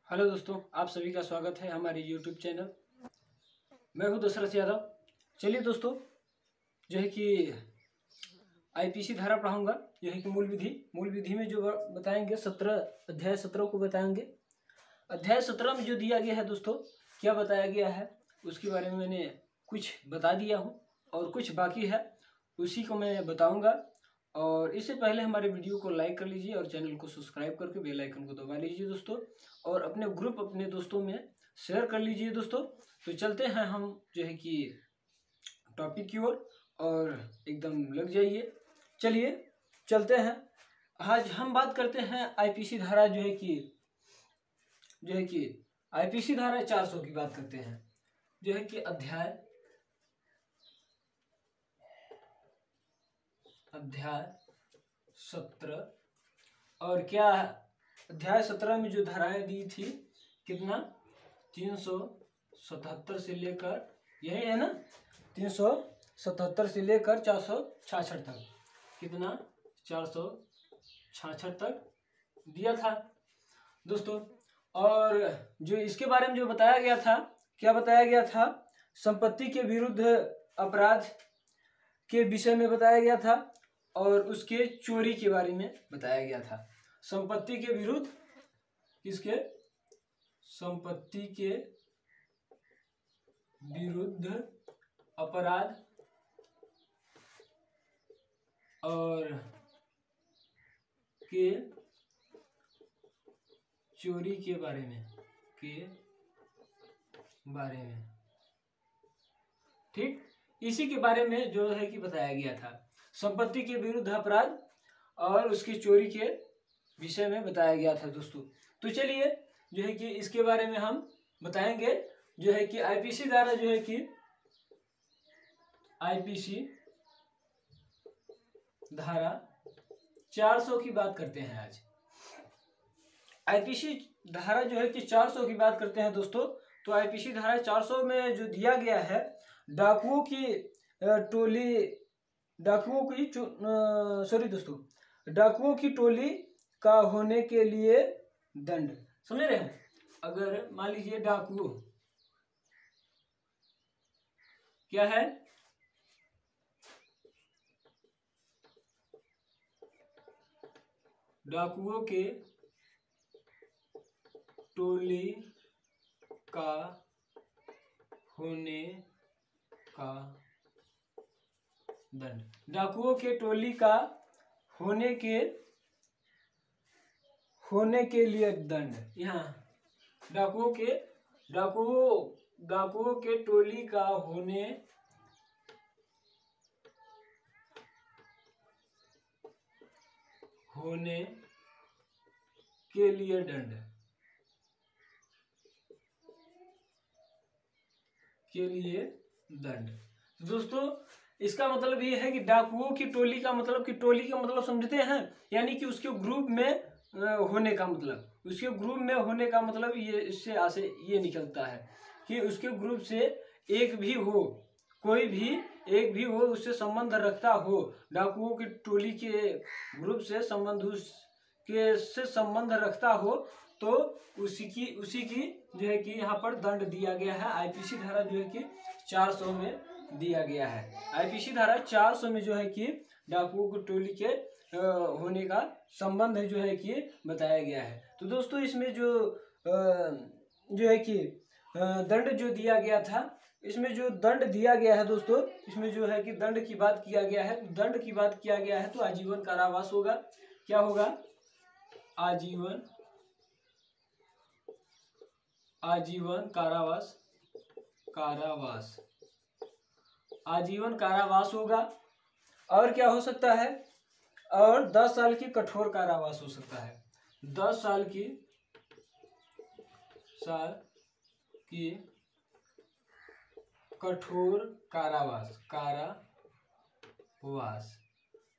Hello दोस्तों, आप सभी का स्वागत है हमारे YouTube चैनल। मैं हूं दशरथ यादव। चलिए दोस्तों, जो है कि आईपीसी धारा पढ़ाऊंगा। जो है कि मूल विधि में जो बताएंगे 17 अध्याय 17 को बताएंगे। अध्याय 17 में जो दिया गया है दोस्तों, क्या बताया गया है उसके बारे में मैंने कुछ बता दिया हूँ और कुछ बाकी है, उसी को मैं बताऊँगा। और इससे पहले हमारे वीडियो को लाइक कर लीजिए और चैनल को सब्सक्राइब करके बेल आइकन को दबा लीजिए दोस्तों, और अपने दोस्तों में शेयर कर लीजिए दोस्तों। तो चलते हैं हम जो है कि टॉपिक की ओर और एकदम लग जाइए। चलिए चलते हैं। आज हम बात करते हैं आईपीसी धारा जो है कि आईपीसी धारा 400 की बात करते हैं। जो है कि अध्याय 17 और क्या अध्याय 17 में जो धाराएं दी थी, कितना 377 से लेकर, यही है ना, 377 से लेकर 466 तक, कितना 466 तक दिया था दोस्तों। और जो इसके बारे में जो बताया गया था, क्या बताया गया था, संपत्ति के विरुद्ध अपराध के विषय में बताया गया था और उसके चोरी के बारे में बताया गया था। संपत्ति के विरुद्ध किसके, संपत्ति के विरुद्ध अपराध और के चोरी के बारे में ठीक, इसी के बारे में जो है कि बताया गया था। संपत्ति के विरुद्ध अपराध और उसकी चोरी के विषय में बताया गया था दोस्तों। तो चलिए जो है कि इसके बारे में हम बताएंगे। जो है कि आईपीसी धारा जो है कि आईपीसी धारा 400 की बात करते हैं आज। आईपीसी धारा जो है कि 400 की बात करते हैं दोस्तों। तो आईपीसी धारा 400 में जो दिया गया है, डाकुओं की टोली का होने के लिए दंड। समझ रहे हैं? अगर मान लीजिए डाकुओं क्या है, डाकुओं के टोली का होने का दंड। डाकुओं के टोली का होने के लिए दंड। यहाँ डाकुओं के टोली का होने के लिए दंड दोस्तों, इसका मतलब ये है कि डाकुओं की टोली का मतलब समझते हैं, यानी कि उसके ग्रुप में होने का मतलब, ये इससे आशय ये निकलता है कि उसके ग्रुप से एक भी हो, कोई भी एक भी हो, उससे संबंध रखता हो, डाकुओं की टोली के ग्रुप से संबंध रखता हो, तो उसी की जो है कि यहाँ पर दंड दिया गया है। आईपीसी धारा जो है कि 400 में दिया गया है। आईपीसी धारा 400 में जो है कि डाकुओं की टोली के होने का संबंध जो है कि बताया गया है। तो दोस्तों, इसमें जो है कि दंड जो दिया गया था, इसमें जो दंड दिया गया है दोस्तों, इसमें जो है कि दंड की बात किया गया है। दंड की बात किया गया है तो आजीवन कारावास होगा। क्या होगा? आजीवन कारावास होगा। और क्या हो सकता है? और 10 साल की कठोर कारावास हो सकता है। 10 साल की कठोर कारावास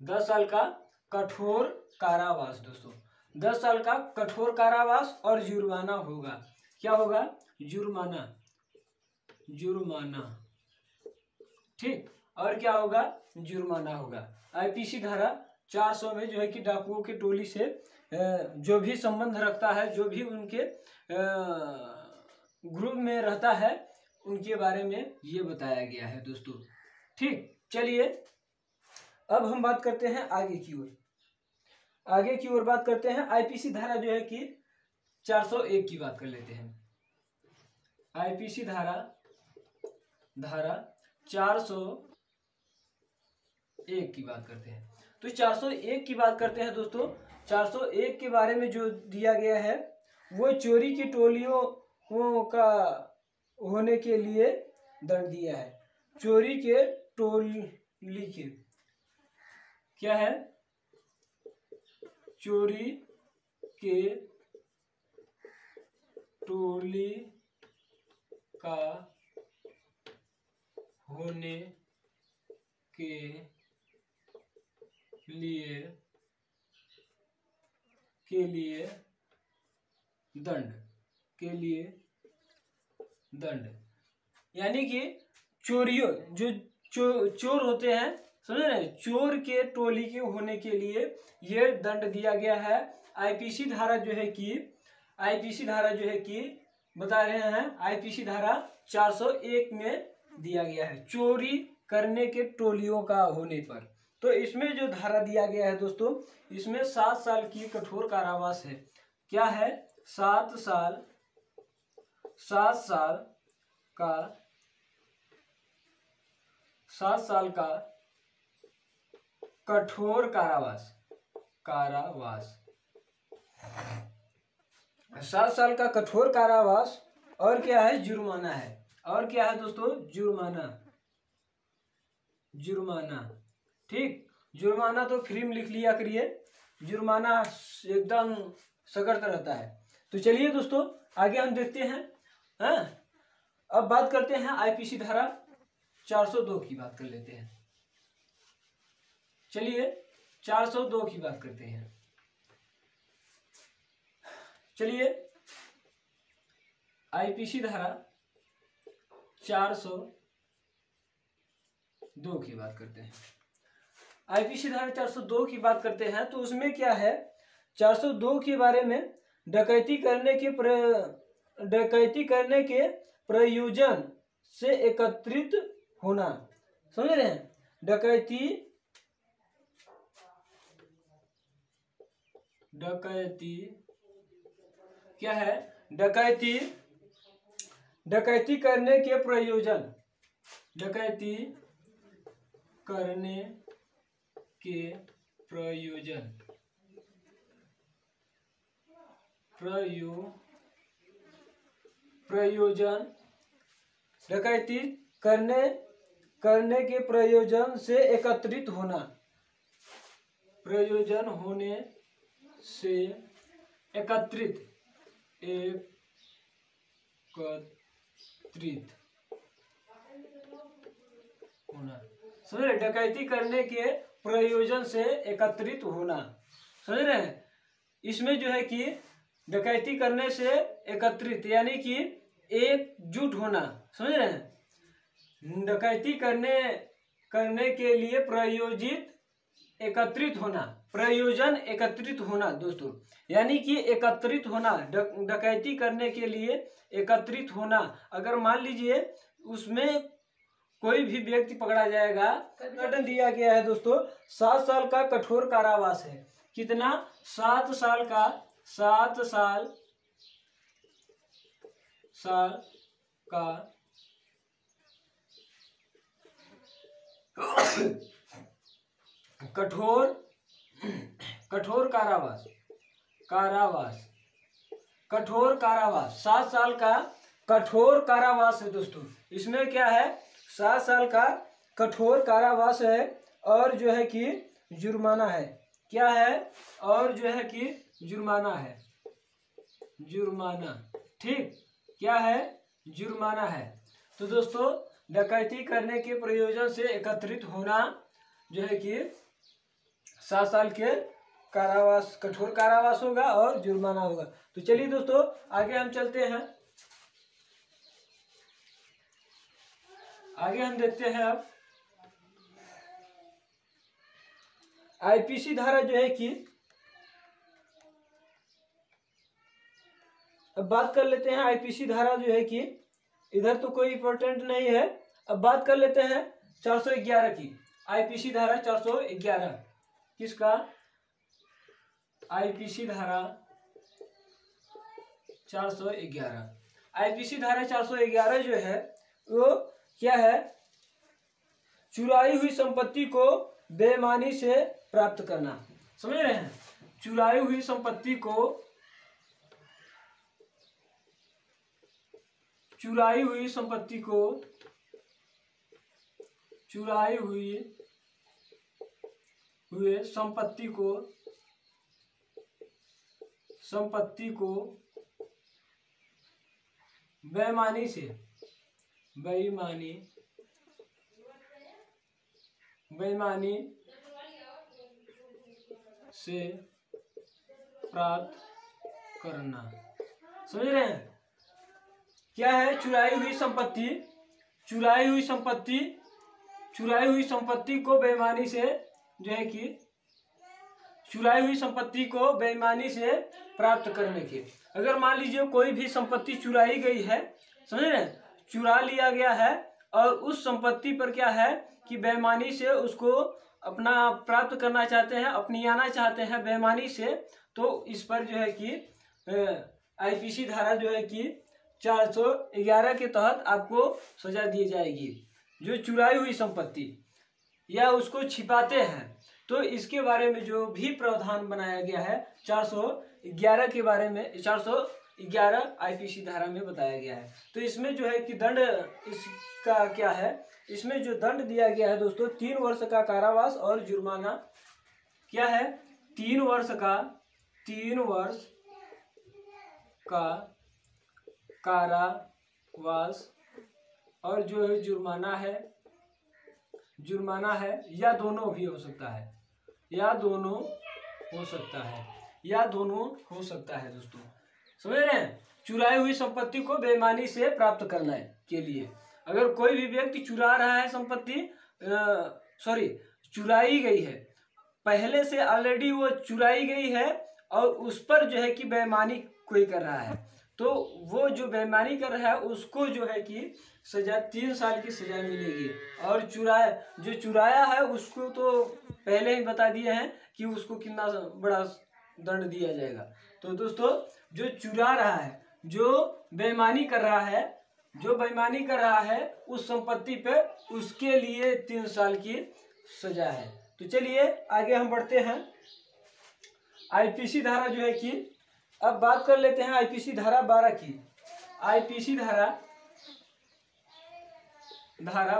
10 साल का कठोर कारावास दोस्तों, 10 साल का कठोर कारावास और जुर्माना होगा। क्या होगा? जुर्माना ठीक। और क्या होगा? जुर्माना होगा। आईपीसी धारा 400 में जो है कि डाकुओं की टोली से जो भी संबंध रखता है, जो भी उनके ग्रुप में रहता है, उनके बारे में ये बताया गया है दोस्तों। ठीक, चलिए अब हम बात करते हैं आगे की ओर। आगे की ओर बात करते हैं। आईपीसी धारा जो है कि 401 की बात कर लेते हैं। आईपीसी धारा 401 की बात करते हैं। तो 401 की बात करते हैं दोस्तों। 401 के बारे में जो दिया गया है वो चोरी की टोलियों का होने के लिए दंड दिया है। चोरी के टोली के क्या है? चोरी के टोली का होने के लिए दंड यानी कि चोरियों जो चोर होते हैं, समझ रहे हैं, चोर के टोली के होने के लिए ये दंड दिया गया है। आईपीसी धारा जो है कि बता रहे हैं, आईपीसी धारा 401 में दिया गया है चोरी करने के टोलियों का होने पर। तो इसमें जो धारा दिया गया है दोस्तों, इसमें 7 साल की कठोर कारावास है। क्या है? 7 साल का कठोर कारावास 7 साल का कठोर कारावास। और क्या है? जुर्माना है। और क्या है दोस्तों? जुर्माना। ठीक, जुर्माना तो फ्री में लिख लिया करिए, जुर्माना एकदम सख्त रहता है। तो चलिए दोस्तों आगे हम देखते हैं। अब बात करते हैं आईपीसी धारा 402 की बात कर लेते हैं। चलिए 402 की बात करते हैं। चलिए आईपीसी धारा 402 की बात करते हैं। आईपीसी धारा 402 की बात करते हैं तो उसमें क्या है? 402 के बारे में डकैती करने के प्रयोजन से एकत्रित होना। समझ रहे हैं? डकैती क्या है? डकैती करने के प्रयोजन डकैती करने के प्रयोजन से एकत्रित होना। प्रयोजन होने से एकत्रित होना। समझ रहे? डकैती करने के प्रयोजन से एकत्रित होना। समझ रहे हैं? इसमें जो है कि डकैती करने से एकत्रित यानी कि एकजुट होना। समझ रहे हैं? डकैती करने के लिए प्रयोजन एकत्रित होना दोस्तों, यानी कि एकत्रित होना। डकैती करने के लिए एकत्रित होना। अगर मान लीजिए उसमें कोई भी व्यक्ति पकड़ा जाएगा, दंड दिया गया है दोस्तों 7 साल का कठोर कारावास है। कितना? 7 साल का कठोर कारावास 7 साल का कठोर कारावास है दोस्तों। इसमें क्या है? 7 साल का कठोर कारावास है और जो है कि जुर्माना है। क्या है? और जो है कि जुर्माना है। ठीक, क्या है? जुर्माना है। तो दोस्तों डकैती करने के प्रयोजन से एकत्रित होना जो है कि 7 साल के कारावास, कठोर कारावास होगा और जुर्माना होगा। तो चलिए दोस्तों आगे हम चलते हैं। आगे हम देखते हैं अब आईपीसी धारा जो है कि अब बात कर लेते हैं आईपीसी धारा जो है कि इधर तो कोई इंपॉर्टेंट नहीं है। अब बात कर लेते हैं 411 की। आईपीसी धारा 411 किसका? आईपीसी धारा 411। आईपीसी धारा 411 जो है वो क्या है? चुराई हुई संपत्ति को बेईमानी से प्राप्त करना। समझ रहे हैं? चुराई हुई संपत्ति को चुराई हुई संपत्ति को बेईमानी से प्राप्त करना। समझ रहे हैं? क्या है? चुराई हुई संपत्ति को बेईमानी से जो है कि चुराई हुई संपत्ति को बेईमानी से प्राप्त करने के। अगर मान लीजिए कोई भी संपत्ति चुराई गई है, समझ रहे हैं, चुरा लिया गया है और उस संपत्ति पर क्या है कि बेईमानी से उसको अपना प्राप्त करना चाहते हैं, अपनियाना चाहते हैं बेईमानी से, तो इस पर जो है कि आईपीसी धारा जो है कि 411 के तहत आपको सजा दी जाएगी। जो चुराई हुई संपत्ति या उसको छिपाते हैं, तो इसके बारे में जो भी प्रावधान बनाया गया है 411 के बारे में, 411 आईपीसी धारा में बताया गया है। तो इसमें जो है कि दंड इसका क्या है? इसमें जो दंड दिया गया है दोस्तों, 3 वर्ष का कारावास और जुर्माना। क्या है? 3 वर्ष का कारावास और जो है जुर्माना है, या दोनों भी हो सकता है, या दोनों हो सकता है दोस्तों। समझ रहे हैं? चुराई हुई संपत्ति को बेईमानी से प्राप्त करने के लिए अगर कोई भी व्यक्ति चुरा रहा है संपत्ति, चुराई गई है, पहले से ऑलरेडी वो चुराई गई है और उस पर जो है कि बेईमानी कोई कर रहा है, तो वो जो बेईमानी कर रहा है उसको जो है कि सजा 3 साल की सजा मिलेगी। और जो चुराया है उसको तो पहले ही बता दिए हैं कि उसको कितना बड़ा दंड दिया जाएगा। तो दोस्तों, जो चुरा रहा है, जो बेईमानी कर रहा है उस संपत्ति पे, उसके लिए 3 साल की सजा है। तो चलिए आगे हम बढ़ते हैं। आईपीसी धारा जो है कि अब बात कर लेते हैं आईपीसी धारा 12 की। आईपीसी धारा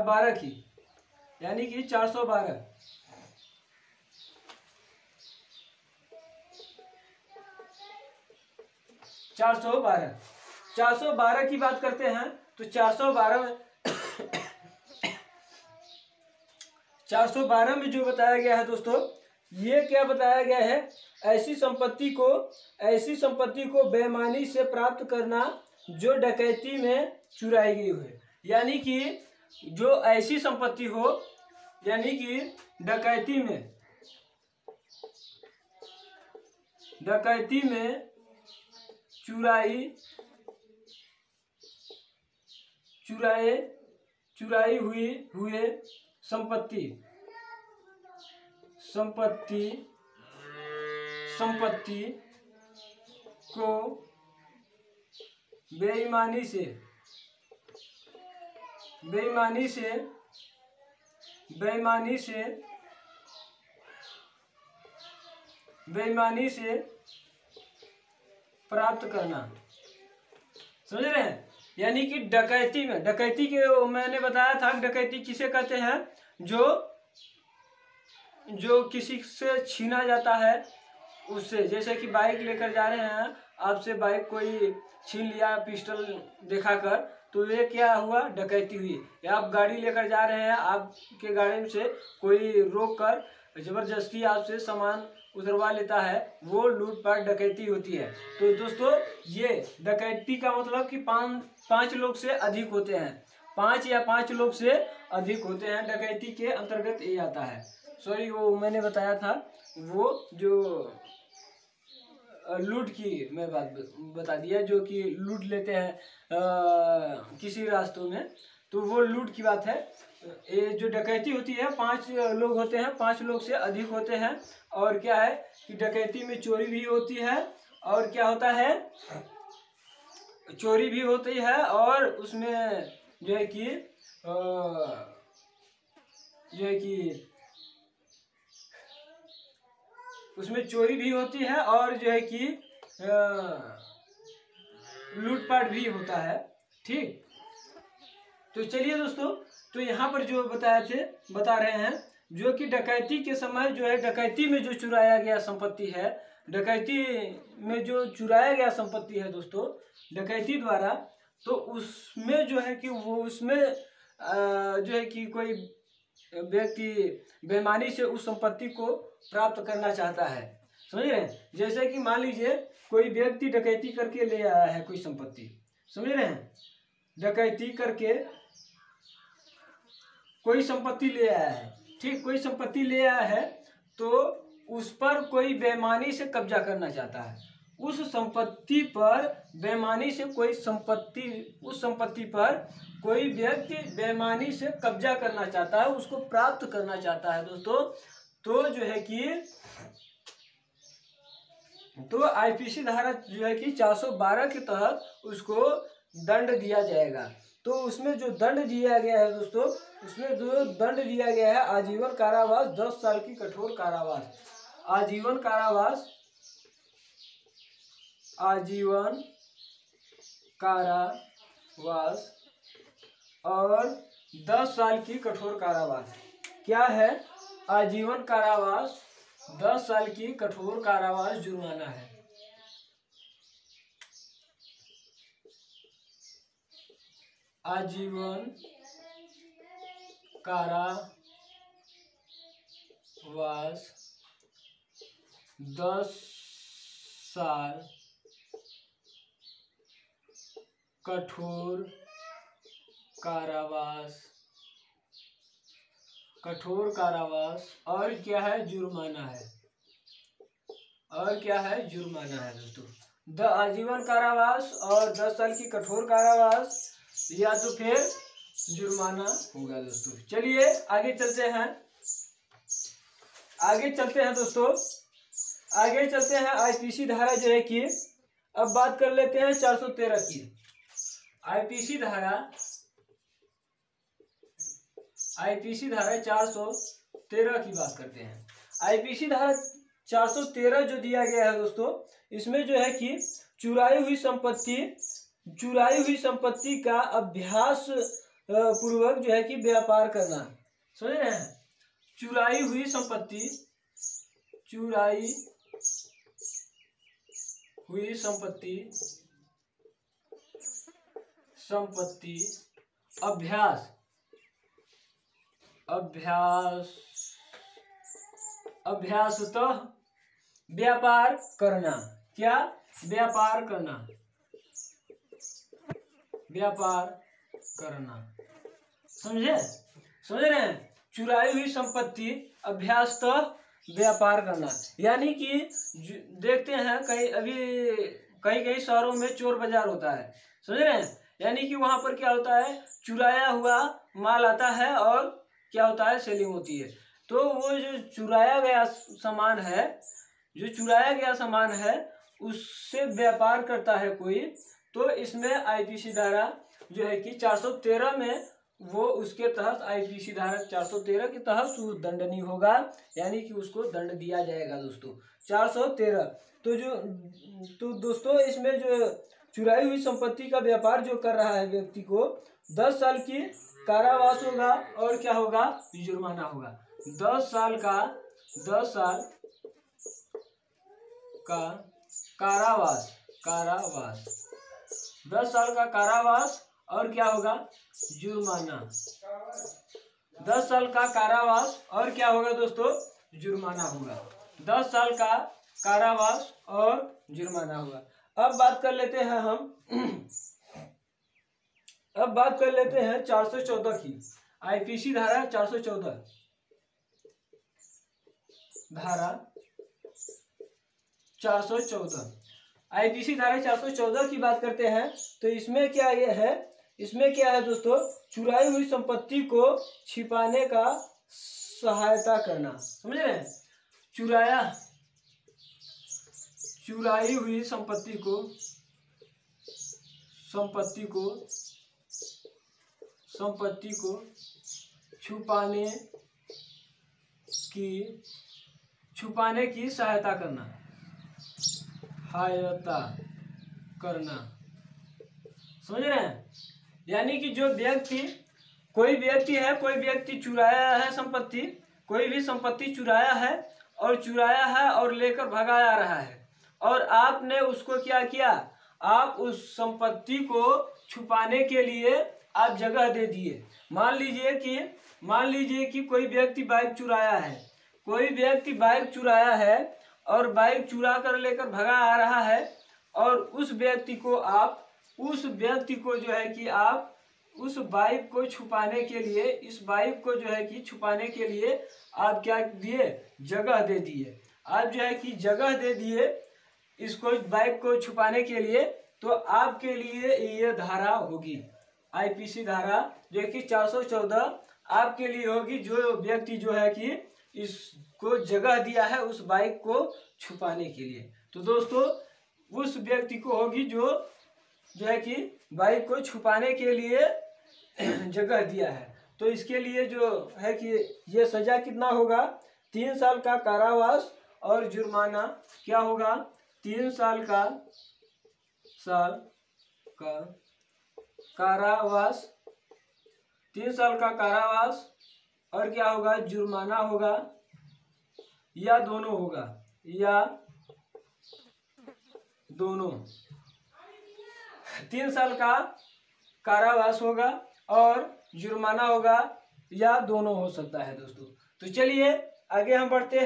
12 की यानी कि 412 की बात करते हैं। तो 412 में जो बताया गया है दोस्तों, ये क्या बताया गया है? ऐसी संपत्ति को बेईमानी से प्राप्त करना जो डकैती में चुराई गई हो। यानी कि जो ऐसी संपत्ति हो, यानी कि डकैती में चुराई हुए संपत्ति को बेईमानी से प्राप्त करना। समझ रहे हैं? यानी कि डकैती के मैंने बताया था, डकैती किसे कहते हैं? जो किसी से छीना जाता है उससे, जैसे कि बाइक लेकर जा रहे हैं, आपसे बाइक कोई छीन लिया पिस्टल दिखाकर, तो ये क्या हुआ? डकैती हुई। या आप गाड़ी लेकर जा रहे हैं, आपके गाड़ी में से कोई रोक कर जबरदस्ती आपसे सामान उतरवा लेता है, वो लूटपाट डकैती होती है। तो दोस्तों, ये डकैती का मतलब कि 5 लोग से अधिक होते हैं, 5 या 5 लोग से अधिक होते हैं, डकैती के अंतर्गत ये आता है। सॉरी, वो मैंने बताया था, वो जो लूट की मैं बात बता दिया, जो कि लूट लेते हैं किसी रास्तों में, तो वो लूट की बात है। ये जो डकैती होती है 5 लोग होते हैं, 5 लोग से अधिक होते हैं, और क्या है कि डकैती में चोरी भी होती है, और क्या होता है, चोरी भी होती है, और उसमें जो है कि उसमें चोरी भी होती है, और जो है कि लूटपाट भी होता है। ठीक, तो चलिए दोस्तों, तो यहाँ पर जो बता रहे हैं, जो कि डकैती के समय जो है, डकैती में जो चुराया गया संपत्ति है, डकैती में जो चुराया गया संपत्ति है दोस्तों, डकैती द्वारा, तो उसमें जो है कि वो उसमें जो है कि कोई व्यक्ति बेईमानी से उस संपत्ति को प्राप्त करना चाहता है, समझ रहे हैं। जैसे कि मान लीजिए कोई व्यक्ति डकैती करके ले आया है कोई संपत्ति, समझ रहे हैं, डकैती करके कोई संपत्ति ले आया है, ठीक, कोई संपत्ति ले आया है, तो उस पर कोई बेईमानी से कब्जा करना चाहता है, उस संपत्ति पर बेईमानी से उस संपत्ति पर कोई व्यक्ति बेईमानी से कब्जा करना चाहता है, उसको प्राप्त करना चाहता है दोस्तों, तो जो है कि तो आईपीसी धारा जो है कि 412 के तहत उसको दंड दिया जाएगा। तो उसमें जो दंड दिया गया है दोस्तों, उसमें जो दंड दिया गया है आजीवन कारावास, 10 साल की कठोर कारावास, आजीवन कारावास, आजीवन कारावास और 10 साल की कठोर कारावास। क्या है, आजीवन कारावास, 10 साल की कठोर कारावास, जुर्माना है। आजीवन कारावास, 10 साल कठोर कारावास और क्या है, जुर्माना है, और क्या है, जुर्माना है दोस्तों। आजीवन कारावास और 10 साल की कठोर कारावास, या तो फिर जुर्माना होगा दोस्तों। चलिए आगे चलते हैं, दोस्तों, आगे चलते हैं। आईपीसी धारा जो है कि अब बात कर लेते हैं 413 की। आईपीसी धारा 413 की बात करते हैं। आईपीसी धारा 413 जो दिया गया है दोस्तों, इसमें जो है कि चुराई हुई संपत्ति का अभ्यास पूर्वक जो है कि व्यापार करना, समझ रहे हैं। चुराई हुई संपत्ति अभ्यासतः व्यापार करना। क्या, व्यापार करना, समझ रहे हैं। चुराई हुई संपत्ति अभ्यासतः व्यापार करना, यानी कि देखते हैं कई शहरों में चोर बाजार होता है, समझ रहे हैं। यानी कि वहां पर क्या होता है, चुराया हुआ माल आता है और क्या होता है, सेलिंग होती है। तो वो जो चुराया गया सामान है उससे व्यापार करता है कोई, तो इसमें आईपीसी धारा जो है कि 413 में वो उसके तहत, आईपीसी धारा 413 के तहत वो दंडनीय होगा, यानी कि उसको दंड दिया जाएगा दोस्तों। 413 तो दोस्तों इसमें जो चुराई हुई संपत्ति का व्यापार जो कर रहा है व्यक्ति को 10 साल की कारावास होगा, और क्या होगा, जुर्माना होगा। 10 साल का कारावास 10 साल का कारावास, और क्या होगा, जुर्माना। 10 साल का कारावास और क्या होगा दोस्तों, जुर्माना होगा। 10 साल का कारावास और जुर्माना होगा। अब बात कर लेते हैं 414 की। आईपीसी धारा 414 धारा 414 आईपीसी धारा 414 की बात करते हैं तो इसमें क्या ये है, इसमें क्या है दोस्तों, चुराई हुई संपत्ति को छिपाने का सहायता करना। समझ रहे हैं, चुराई हुई संपत्ति को छुपाने की सहायता करना। समझ रहे हैं, यानी कि जो व्यक्ति, कोई व्यक्ति चुराया है संपत्ति, कोई भी संपत्ति चुराया है और लेकर भगा आ रहा है, और आपने उसको क्या किया, आप उस संपत्ति को छुपाने के लिए आप जगह दे दिए। मान लीजिए कि कोई व्यक्ति बाइक चुराया है और बाइक चुरा कर लेकर भगा आ रहा है, और उस व्यक्ति को जो है कि आप उस बाइक को छुपाने के लिए, इस बाइक को जो है कि छुपाने के लिए आप क्या दिए, जगह दे दिए। आप जो है कि जगह दे दिए इसको, बाइक को छुपाने के लिए, तो आपके लिए ये धारा होगी, आईपीसी धारा जो है कि 414 आपके लिए होगी, जो व्यक्ति जो है कि इसको जगह दिया है उस बाइक को छुपाने के लिए। तो दोस्तों उस व्यक्ति को होगी जो है कि बाइक को छुपाने के लिए जगह दिया है। तो इसके लिए जो है कि ये सजा कितना होगा, 3 साल का कारावास और जुर्माना क्या होगा, 3 साल का कारावास, 3 साल का कारावास और क्या होगा, जुर्माना होगा, या दोनों होगा, या दोनों। 3 साल का कारावास होगा और जुर्माना होगा, या दोनों हो सकता है दोस्तों। तो चलिए आगे हम बढ़ते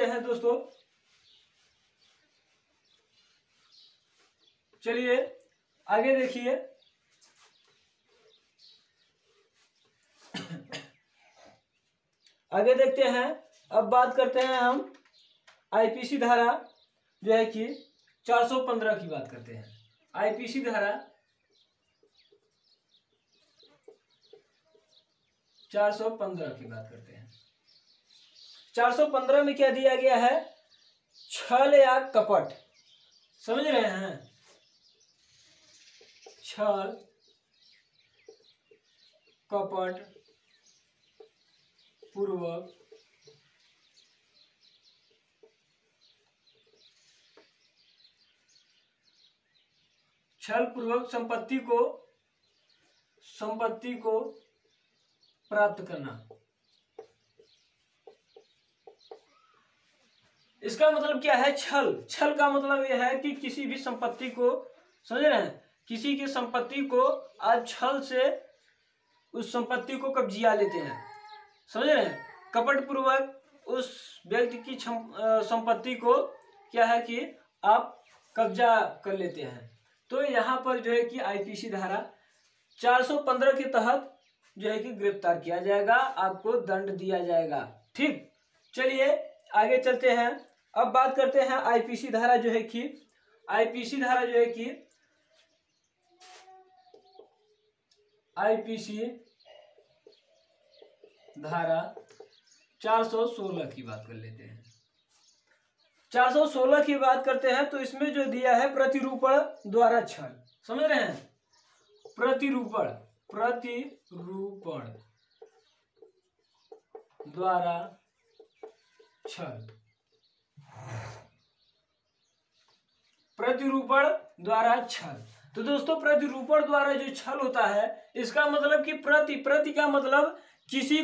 हैं दोस्तों। चलिए आगे देखिए, आगे देखते हैं। अब बात करते हैं हम आईपीसी धारा जो है कि 415 की बात करते हैं। आईपीसी धारा 415 की बात करते हैं। 415 में क्या दिया गया है, छल या कपट। समझ रहे हैं, छल कपट पूर्वक संपत्ति को प्राप्त करना। इसका मतलब क्या है, छल का मतलब यह है कि किसी भी संपत्ति को, समझ रहे हैं, किसी की संपत्ति को आज छल से उस संपत्ति को कब्जिया लेते हैं। समझ रहे हैं, कपट पूर्वक उस व्यक्ति की संपत्ति को क्या है कि आप कब्जा कर लेते हैं। तो यहाँ पर जो है कि आईपीसी धारा 415 के तहत जो है कि गिरफ्तार किया जाएगा, आपको दंड दिया जाएगा। ठीक, चलिए आगे चलते हैं। अब बात करते हैं आईपीसी धारा जो है कि 416 की बात कर लेते हैं। 416 की बात करते हैं तो इसमें जो दिया है, प्रतिरूपण द्वारा छल। समझ रहे हैं, प्रतिरूपण द्वारा छल, प्रतिरूपण द्वारा छल। तो दोस्तों प्रतिरूपण द्वारा जो छल होता है, इसका मतलब कि प्रति का मतलब किसी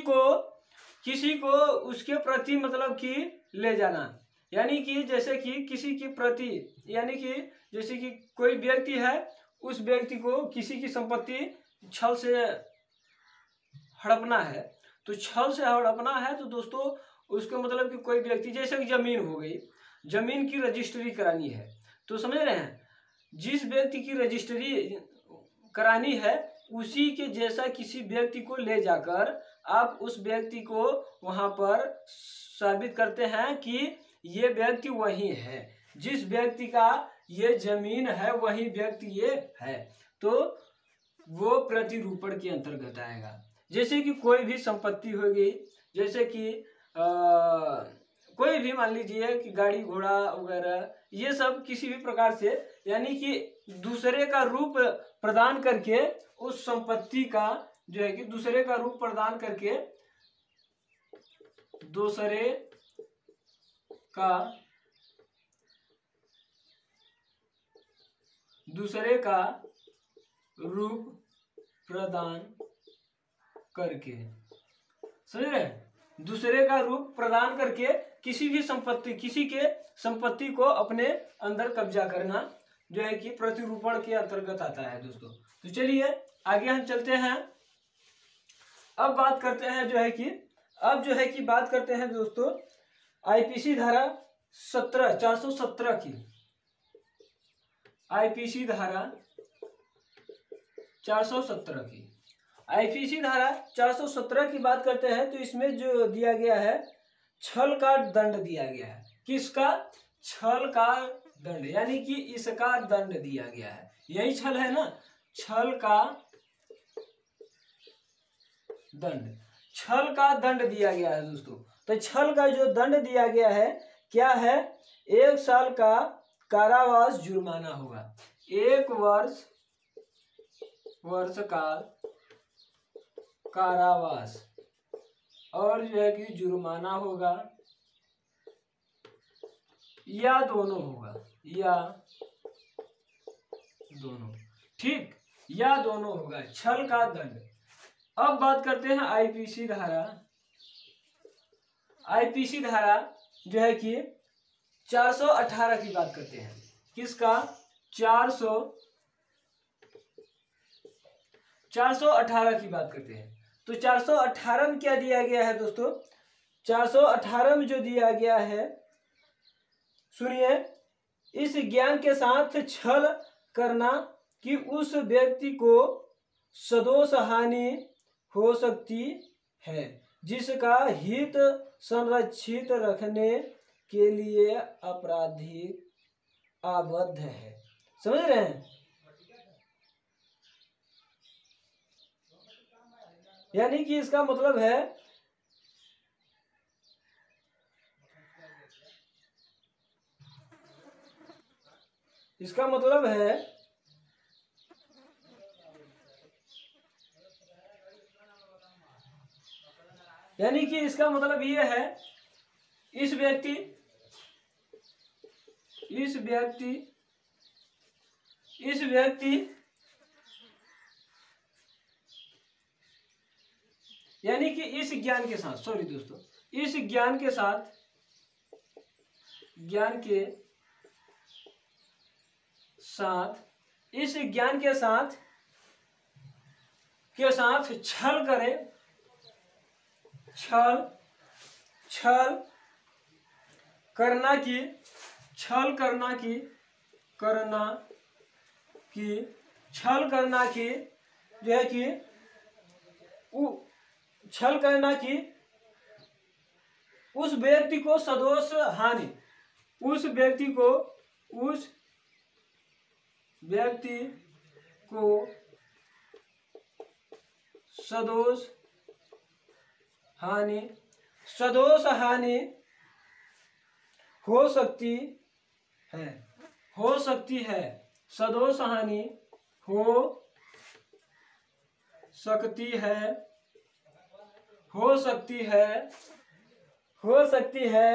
को उसके प्रति मतलब कि ले जाना, यानी कि जैसे कि किसी की प्रति, यानी कि जैसे कि कोई व्यक्ति है, उस व्यक्ति को किसी की संपत्ति छल से हड़पना है। तो छल से हड़पना है तो दोस्तों उसको मतलब कि कोई व्यक्ति, जैसे कि जमीन हो गई, जमीन की रजिस्ट्री करानी है, तो समझ रहे हैं, जिस व्यक्ति की रजिस्ट्री करानी है उसी के जैसा किसी व्यक्ति को ले जाकर आप उस व्यक्ति को वहां पर साबित करते हैं कि ये व्यक्ति वही है, जिस व्यक्ति का ये जमीन है वही व्यक्ति ये है, तो वो प्रतिरूपण के अंतर्गत आएगा। जैसे कि कोई भी संपत्ति होगी, जैसे कि कोई भी मान लीजिए कि गाड़ी घोड़ा वगैरह, ये सब किसी भी प्रकार से यानी कि दूसरे का रूप प्रदान करके उस संपत्ति का जो है कि दूसरे का रूप प्रदान करके दूसरे का रूप प्रदान करके, समझ रहे हैं, दूसरे का रूप प्रदान करके किसी भी संपत्ति, किसी के संपत्ति को अपने अंदर कब्जा करना जो है कि प्रतिरूपण के अंतर्गत आता है दोस्तों। तो चलिए आगे हम चलते हैं। अब बात करते हैं बात करते हैं दोस्तों आईपीसी धारा 417 की। आईपीसी धारा 417 की, आईपीसी धारा 417 की बात करते हैं तो इसमें जो दिया गया है, छल का दंड दिया गया है। किसका? छल का दंड, यानी कि इसका दंड दिया गया है। यही छल है ना, छल का दंड, छल का दंड दिया गया है दोस्तों। तो छल का जो दंड दिया गया है क्या है? 1 साल का कारावास, जुर्माना होगा। 1 वर्ष का कारावास और जो है कि जुर्माना होगा, या दोनों होगा, या दोनों, ठीक, या दोनों होगा, छल का दंड। अब बात करते हैं आईपीसी धारा। आईपीसी धारा जो है कि 418 की बात करते हैं। किसका? 418 की बात करते हैं। तो 418 में क्या दिया गया है दोस्तों? 418 में जो दिया गया है, सुनिए, इस ज्ञान के साथ छल करना कि उस व्यक्ति को सदोष हानि हो सकती है जिसका हित संरक्षित रखने के लिए अपराधी आबद्ध है। समझ रहे हैं? यानी कि इसका मतलब है यानी कि इसका मतलब ये है, इस व्यक्ति यानी कि इस ज्ञान के साथ, सॉरी दोस्तों, इस ज्ञान के साथ छल करे, छल करना की जो है कि छल करना की उस व्यक्ति को सदोष हानि, उस व्यक्ति को सदोष हानि हो सकती है, सदोष हानि हो सकती है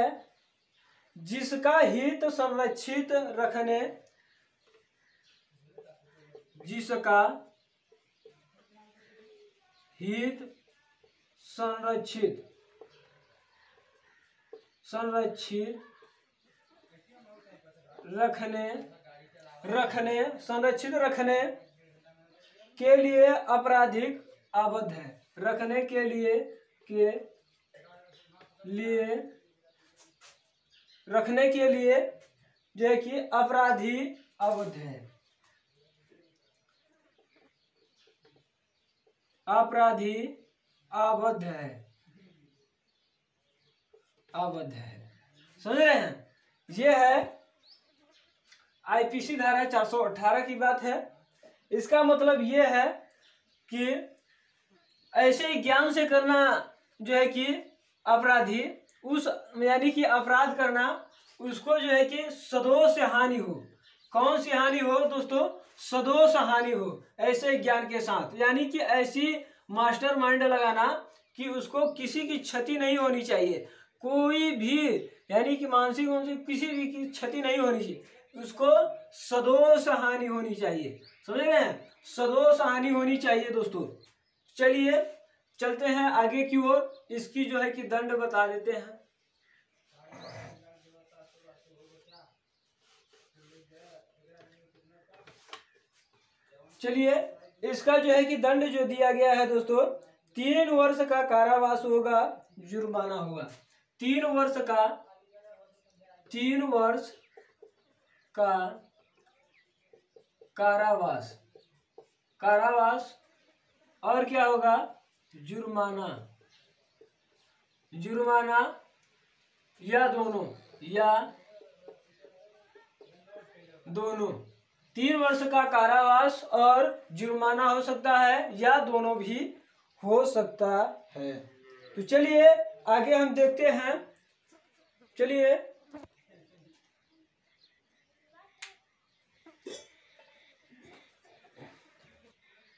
जिसका हित संरक्षित रखने संरक्षित रखने के लिए आपराधिक आबद्ध है। रखने के लिए जो है कि अपराधी आबद्ध है। अपराधी आबद्ध है। समझ रहे हैं। ये है आईपीसी धारा 418 की बात है। इसका मतलब ये है कि ऐसे ही ज्ञान से करना जो है कि अपराधी उस यानी कि अपराध करना उसको जो है कि सदोष हानि हो। कौन सी हानि हो दोस्तों? सदोष हानि हो ऐसे ज्ञान के साथ, यानी कि ऐसी मास्टर माइंड लगाना कि उसको किसी की क्षति नहीं होनी चाहिए, कोई भी यानी कि मानसिक किसी भी की क्षति नहीं होनी चाहिए, उसको सदोष हानि होनी चाहिए। समझ रहे हैं, सदोष हानि होनी चाहिए दोस्तों। चलिए चलते हैं आगे की ओर, इसकी जो है कि दंड बता देते हैं। चलिए इसका जो है कि दंड जो दिया गया है दोस्तों, 3 वर्ष का कारावास होगा, जुर्माना होगा। 3 वर्ष का कारावास और क्या होगा? जुर्माना या दोनों 3 वर्ष का कारावास और जुर्माना हो सकता है या दोनों भी हो सकता है। तो चलिए आगे हम देखते हैं।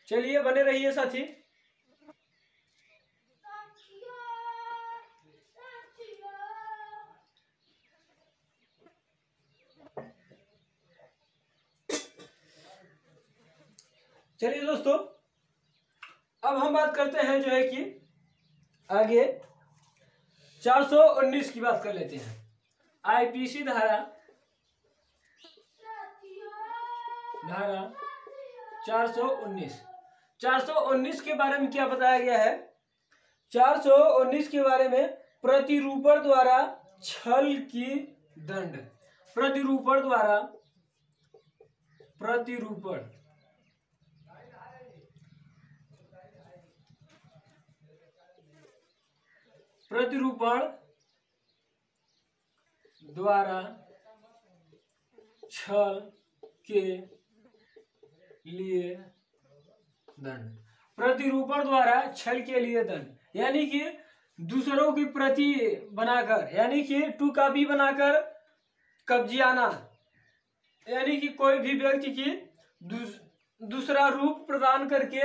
चलिए बने रहिए साथी। चलिए दोस्तों अब हम बात करते हैं जो है कि आगे 419 की बात कर लेते हैं। आईपीसी धारा 419 के बारे में क्या बताया गया है? 419 के बारे में प्रतिरूपण द्वारा छल की दंड। प्रतिरूपण द्वारा छल के लिए दंड। प्रतिरूपण द्वारा छल के लिए दंड, यानी कि दूसरों की प्रति बनाकर, यानी कि टू कॉपी बनाकर कब्जियाना, यानी कि कोई भी व्यक्ति की दूसरा रूप प्रदान करके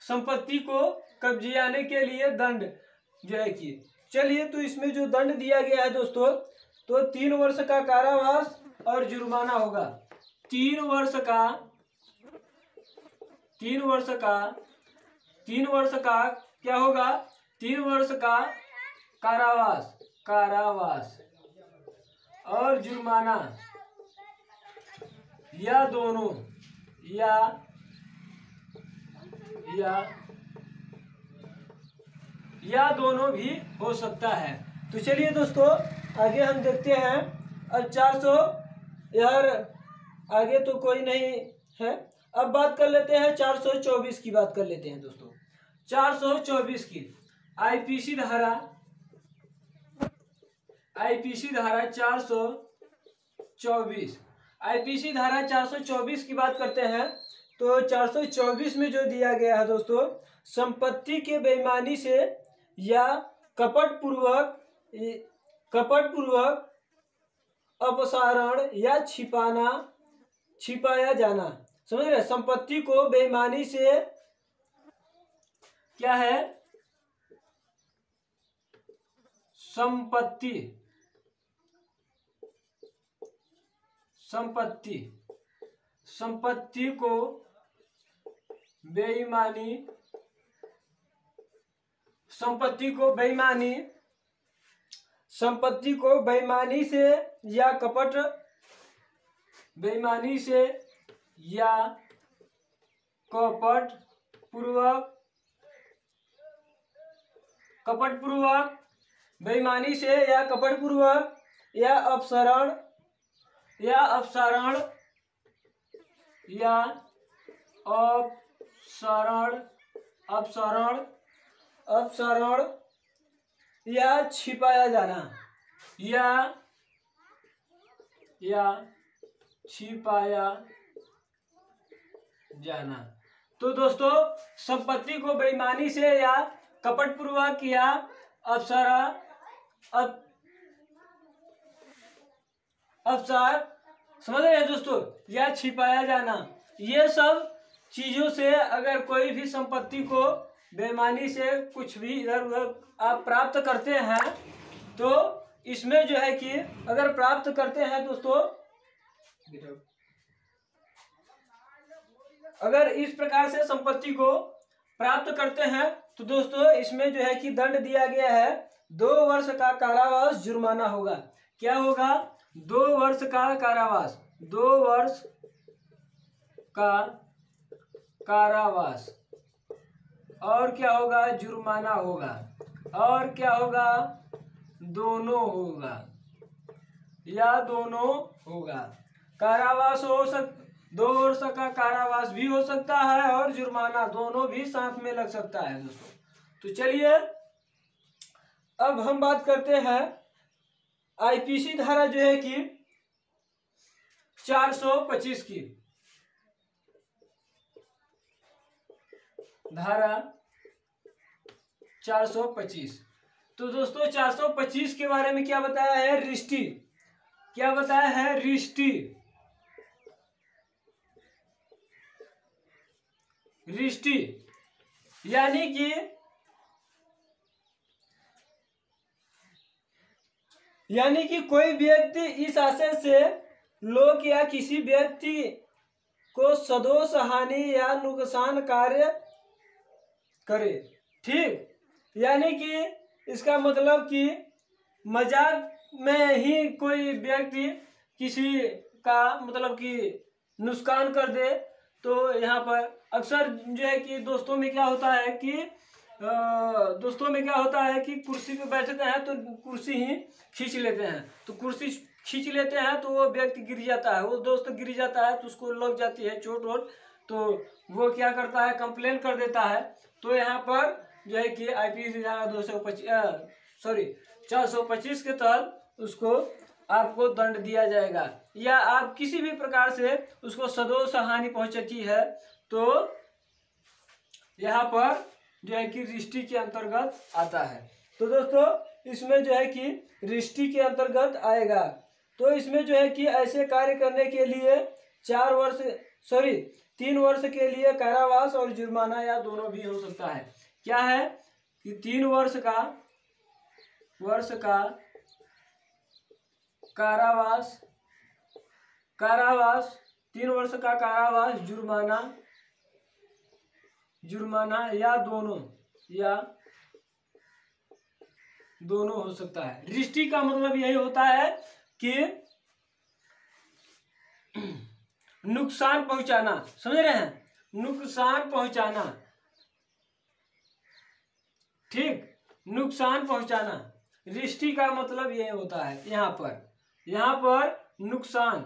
संपत्ति को कब्जियाने के लिए दंड जो है कि। चलिए तो इसमें जो दंड दिया गया है दोस्तों, तो 3 वर्ष का कारावास और जुर्माना होगा। 3 वर्ष का क्या होगा? 3 वर्ष का कारावास और जुर्माना या दोनों या दोनों भी हो सकता है। तो चलिए दोस्तों आगे हम देखते हैं। अब 400 यार आगे तो कोई नहीं है, अब बात कर लेते हैं 424 की बात कर लेते हैं दोस्तों। 424 की आईपीसी धारा 424 आईपीसी धारा 424 की बात करते हैं। तो 424 में जो दिया गया है दोस्तों, संपत्ति के बेईमानी से या कपटपूर्वक अपसारण या छिपाया जाना। समझ रहे? संपत्ति को बेईमानी से क्या है? संपत्ति को बेईमानी से या कपटपूर्वक या अपसारण या छिपाया जाना या छिपाया जाना। तो दोस्तों संपत्ति को बेईमानी से या कपटपूर्वक या अवसर समझ रहे हैं दोस्तों, या छिपाया जाना, ये सब चीजों से अगर कोई भी संपत्ति को बेईमानी से कुछ भी इधर उधर आप प्राप्त करते हैं तो इसमें जो है कि अगर प्राप्त करते हैं दोस्तों, अगर इस प्रकार से संपत्ति को प्राप्त करते हैं तो दोस्तों इसमें जो है कि दंड दिया गया है 2 वर्ष का कारावास, जुर्माना होगा। क्या होगा? 2 वर्ष का कारावास, 2 वर्ष का कारावास, और क्या होगा? जुर्माना होगा, और क्या होगा? दोनों होगा, या दोनों होगा। कारावास हो 2 वर्ष का कारावास भी हो सकता है और जुर्माना, दोनों भी साथ में लग सकता है दोस्तों। तो चलिए अब हम बात करते हैं आईपीसी धारा जो है कि 425 की धारा 425। तो दोस्तों 425 के बारे में क्या बताया है? रिष्टी। क्या बताया है? रिष्टी। रिष्टी यानी कि कोई व्यक्ति इस आशय से लोग या किसी व्यक्ति को सदोष हानि या नुकसान कार्य करे। ठीक, यानी कि इसका मतलब कि मजाक में ही कोई व्यक्ति किसी का मतलब कि नुकसान कर दे। तो यहाँ पर अक्सर जो है कि दोस्तों में क्या होता है कि कुर्सी पे बैठते हैं तो कुर्सी ही खींच लेते हैं, तो कुर्सी खींच लेते हैं तो वो व्यक्ति गिर जाता है, वो दोस्त गिर जाता है तो उसको लग जाती है चोट वोट, तो वो क्या करता है? कंप्लेन कर देता है। तो यहाँ पर जो है कि आईपीसी धारा 425 के तहत उसको आपको दंड दिया जाएगा, या आप किसी भी प्रकार से उसको सदोष हानि पहुंचती है तो यहाँ पर जो है कि रिष्टी के अंतर्गत आता है। तो दोस्तों इसमें जो है कि रिष्टी के अंतर्गत आएगा। तो इसमें जो है कि ऐसे कार्य करने के लिए 3 वर्ष के लिए कारावास और जुर्माना या दोनों भी हो सकता है। क्या है कि 3 वर्ष का कारावास 3 वर्ष का कारावास, जुर्माना या दोनों हो सकता है। रिष्टी का मतलब यही होता है कि नुकसान पहुंचाना, समझ रहे हैं? नुकसान पहुंचाना, ठीक, नुकसान पहुंचाना। रिष्टी का मतलब यही होता है। यहाँ पर नुकसान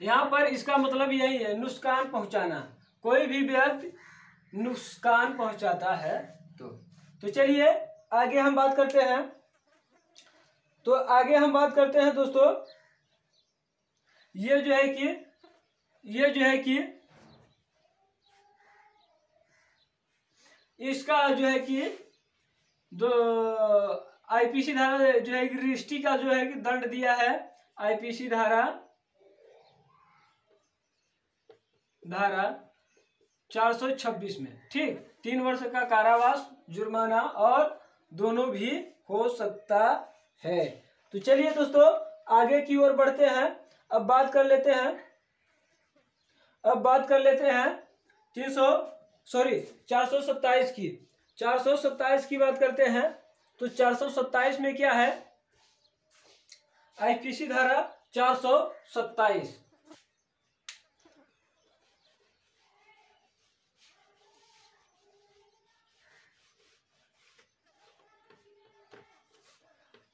यहाँ पर इसका मतलब यही है, नुकसान पहुंचाना। कोई भी व्यक्ति नुकसान पहुंचाता है तो चलिए आगे हम बात करते हैं। दोस्तों ये जो है कि इसका जो है कि आईपीसी धारा जो है कि रिष्टी का जो है कि दंड दिया है आईपीसी धारा 426 में। ठीक, 3 वर्ष का कारावास, जुर्माना और दोनों भी हो सकता है। तो चलिए दोस्तों आगे की ओर बढ़ते हैं। अब बात कर लेते हैं 427 की। 427 की बात करते हैं। तो 427 में क्या है? आईपीसी धारा 427।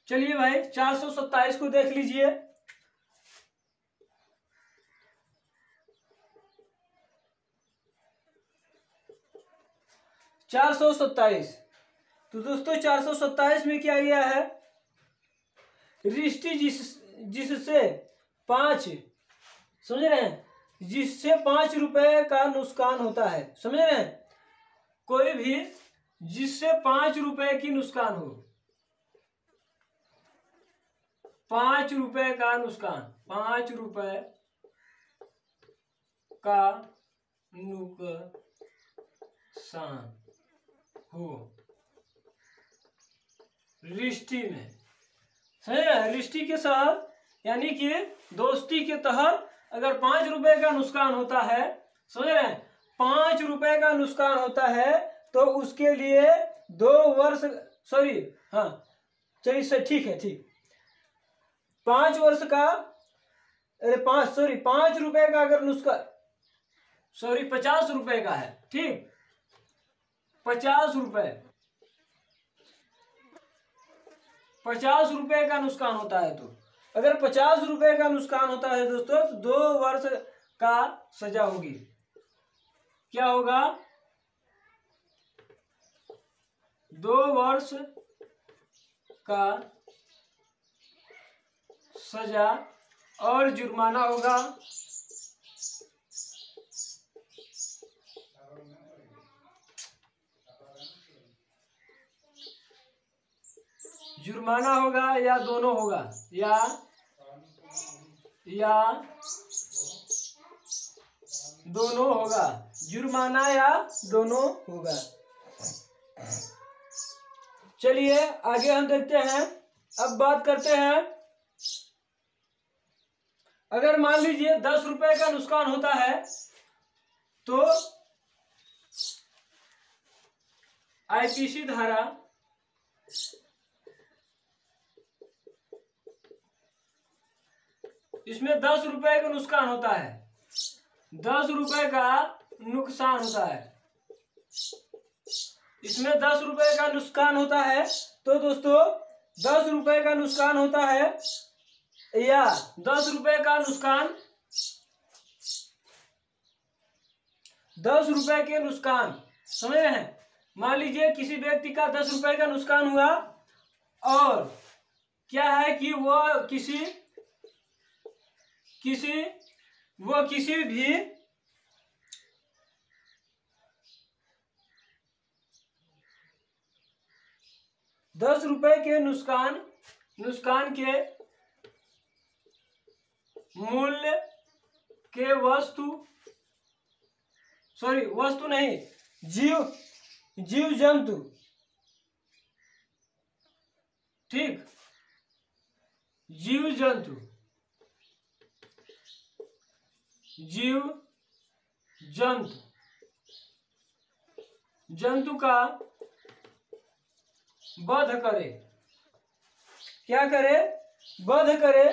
चलिए भाई 427 को देख लीजिए। 427 तो दोस्तों 427 में क्या गया है, रिष्टि जिससे 5, समझ रहे हैं, जिससे 5 रुपए का नुकसान होता है। समझ रहे हैं, कोई भी जिससे 5 रुपए की नुकसान हो, 5 रुपए का नुकसान, 5 रुपए का नुकसान हो रिष्टि में, है रिष्टि के साथ, यानी कि दोस्ती के तहत अगर 5 रुपए का नुकसान होता है, समझ रहे हैं, 5 रुपए का नुकसान होता है तो उसके लिए 2 वर्ष, सॉरी हाँ चलिए सर ठीक है, ठीक, 5 वर्ष का, अरे 5 रुपए का अगर नुकसान, सॉरी 50 रुपए का है, ठीक, 50 रुपए का नुकसान होता है, तो अगर 50 रुपए का नुकसान होता है दोस्तों तो 2 वर्ष का सजा होगी। क्या होगा, 2 वर्ष का सजा और जुर्माना होगा या दोनों होगा, या दोनों होगा, जुर्माना या दोनों होगा। चलिए आगे हम देखते हैं। अब बात करते हैं, अगर मान लीजिए 10 रुपए का नुकसान होता है तो आईपीसी धारा 10 रुपए का नुकसान होता है, 10 रुपए का नुकसान होता है, इसमें 10 रुपए का नुकसान होता है, तो दोस्तों 10 रुपए का नुकसान होता है, या 10 रुपए का नुकसान, 10 रुपए के नुकसान, समझ रहे हैं, मान लीजिए किसी व्यक्ति का 10 रुपए का नुकसान हुआ और क्या है कि वो किसी भी 10 रुपए के नुकसान के मूल्य के वस्तु नहीं, जीव जंतु, ठीक, जीव जंतु का वध करे, क्या करे, वध करे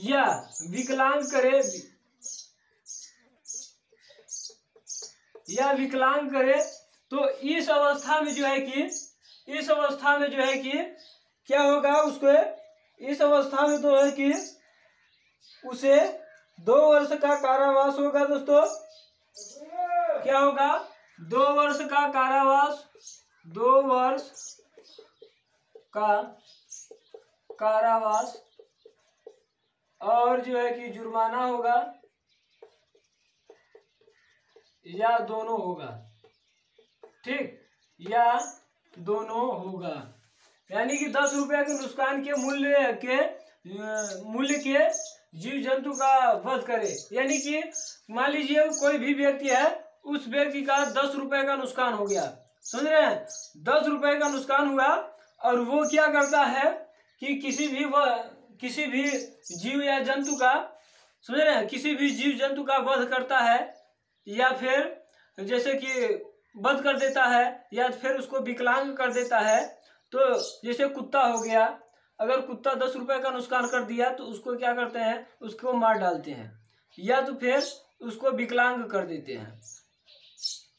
या विकलांग करे, तो इस अवस्था में जो है कि क्या होगा, उसको इस अवस्था में तो है कि उसे 2 वर्ष का कारावास होगा। दोस्तों क्या होगा, 2 वर्ष का कारावास, 2 वर्ष का कारावास, और जो है कि जुर्माना होगा या दोनों होगा, ठीक, या दोनों होगा, यानी कि 10 रुपए के नुकसान के मूल्य के जीव जंतु का वध करे, यानी कि मान लीजिए कोई भी व्यक्ति है, उस व्यक्ति का 10 रुपए का नुकसान हो गया, समझ रहे हैं, 10 रुपए का नुकसान हुआ और वो क्या करता है कि किसी भी जीव या जंतु का, समझ रहे हैं, किसी भी जीव जंतु का वध करता है, या फिर जैसे कि वध कर देता है या फिर उसको विकलांग कर देता है। तो जैसे कुत्ता हो गया, अगर कुत्ता 10 रुपए का नुकसान कर दिया तो उसको क्या करते हैं, उसको मार डालते हैं या तो फिर उसको विकलांग कर देते हैं।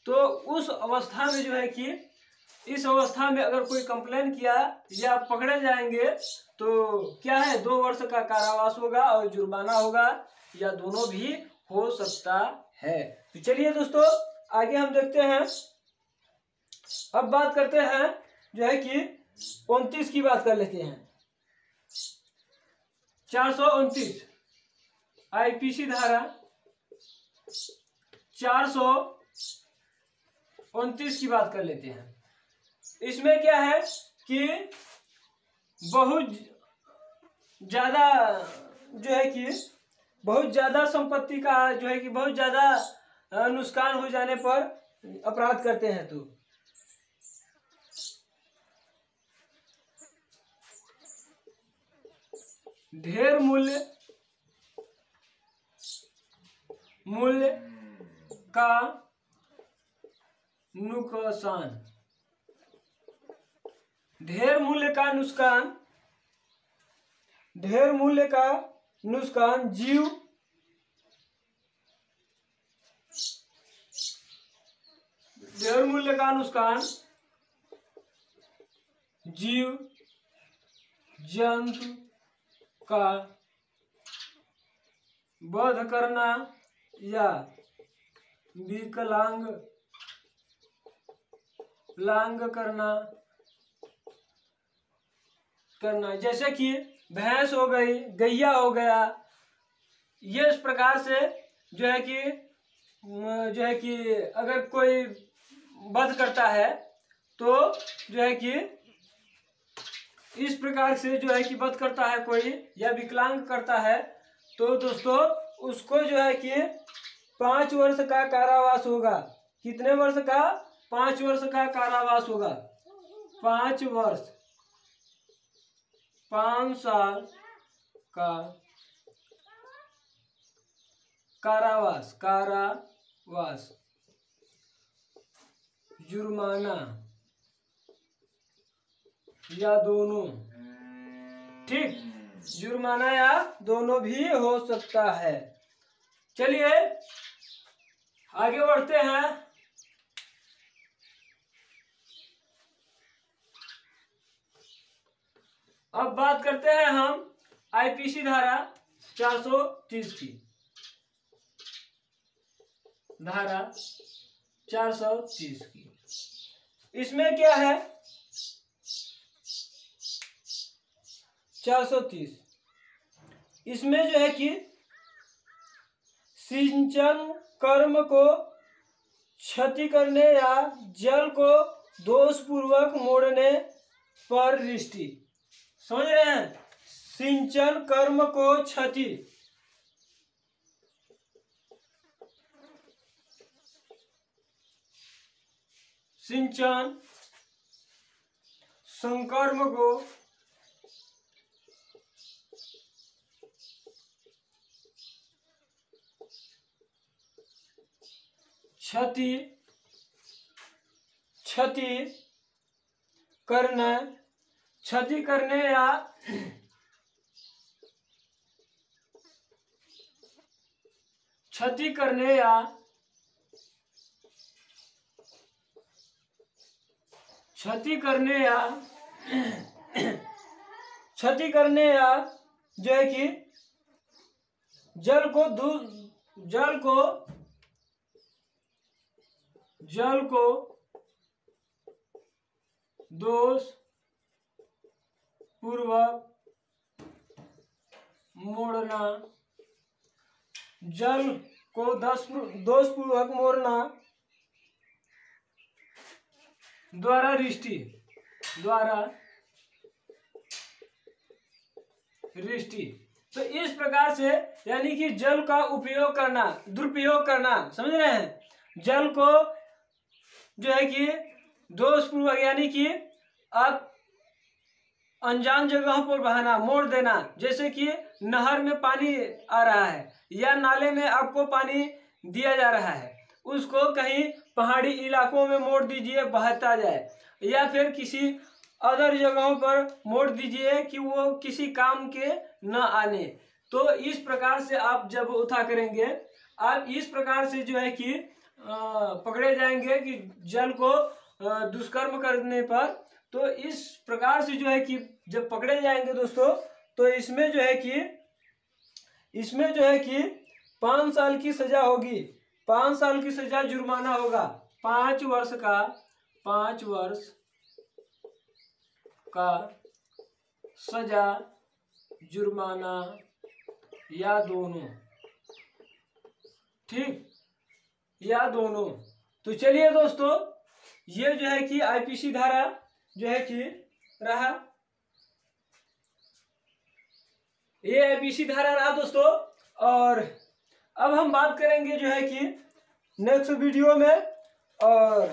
तो उस अवस्था में जो है कि इस अवस्था में अगर कोई कंप्लेन किया या पकड़े जाएंगे तो क्या है, 2 वर्ष का कारावास होगा और जुर्माना होगा, या दोनों भी हो सकता है। तो चलिए दोस्तों आगे हम देखते हैं। अब बात करते हैं जो है कि 29 की बात कर लेते हैं। 429 आईपीसी धारा 429 की बात कर लेते हैं। इसमें क्या है कि बहुत ज्यादा जो है कि बहुत ज्यादा संपत्ति का जो है कि बहुत ज्यादा नुकसान हो जाने पर अपराध करते हैं। तो ढेर मूल्य का नुकसान, ढेर मूल्य का नुकसान, ढेर मूल्य का नुकसान जीव, ढेर मूल्य का नुकसान जीव जंतु का वध करना या विकलांग करना, जैसे कि भैंस हो गई, गैया हो गया, ये इस प्रकार से जो है कि अगर कोई वध करता है तो जो है कि इस प्रकार से जो है कि वध करता है कोई या विकलांग करता है तो दोस्तों उसको जो है कि 5 वर्ष का कारावास होगा। कितने वर्ष का? 5 वर्ष का कारावास होगा। 5 वर्ष, 5 साल का कारावास, जुर्माना या दोनों, ठीक, जुर्माना या दोनों भी हो सकता है। चलिए आगे बढ़ते हैं। अब बात करते हैं हम आईपीसी धारा 430 की। धारा 430 की, इसमें क्या है? 430 इसमें जो है कि सिंचन कर्म को क्षति करने या जल को दोषपूर्वक मोड़ने पर रिष्टि। समझ रहे हैं? सिंचन कर्म को क्षति, सिंचन संकर्म को क्षति करने या जो है कि जल को दोष पूर्वक मोड़ना, जल को दोष पूर्वक मोड़ना द्वारा रिष्टि, तो इस प्रकार से यानी कि जल का उपयोग करना, दुरुपयोग करना, समझ रहे हैं? जल को जो है कि दोषपूर्वक यानी कि आप अनजान जगहों पर बहाना, मोड़ देना, जैसे कि नहर में पानी आ रहा है या नाले में आपको पानी दिया जा रहा है, उसको कहीं पहाड़ी इलाकों में मोड़ दीजिए बहता जाए, या फिर किसी अदर जगहों पर मोड़ दीजिए कि वो किसी काम के न आने। तो इस प्रकार से आप जब उठा करेंगे, आप इस प्रकार से जो है कि पकड़े जाएंगे कि जल को दुष्कर्म करने पर, तो इस प्रकार से जो है कि जब पकड़े जाएंगे दोस्तों, तो इसमें जो है कि 5 साल की सजा होगी, 5 साल की सजा, जुर्माना होगा, 5 वर्ष का सजा, जुर्माना या दोनों, ठीक, या दोनों। तो चलिए दोस्तों, ये जो है कि आईपीसी धारा जो है कि रहा, ये आईपीसी धारा रहा दोस्तों। और अब हम बात करेंगे जो है कि नेक्स्ट वीडियो में, और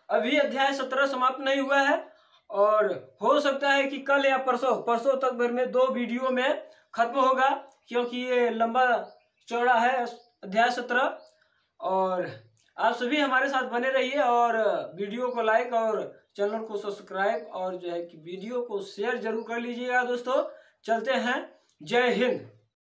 अभी अध्याय 17 समाप्त नहीं हुआ है, और हो सकता है कि कल या परसों तक भर में 2 वीडियो में खत्म होगा, क्योंकि ये लंबा चौड़ा है अध्याय 17। और आप सभी हमारे साथ बने रहिए, और वीडियो को लाइक और चैनल को सब्सक्राइब, और जो है कि वीडियो को शेयर जरूर कर लीजिएगा दोस्तों। चलते हैं, जय हिंद।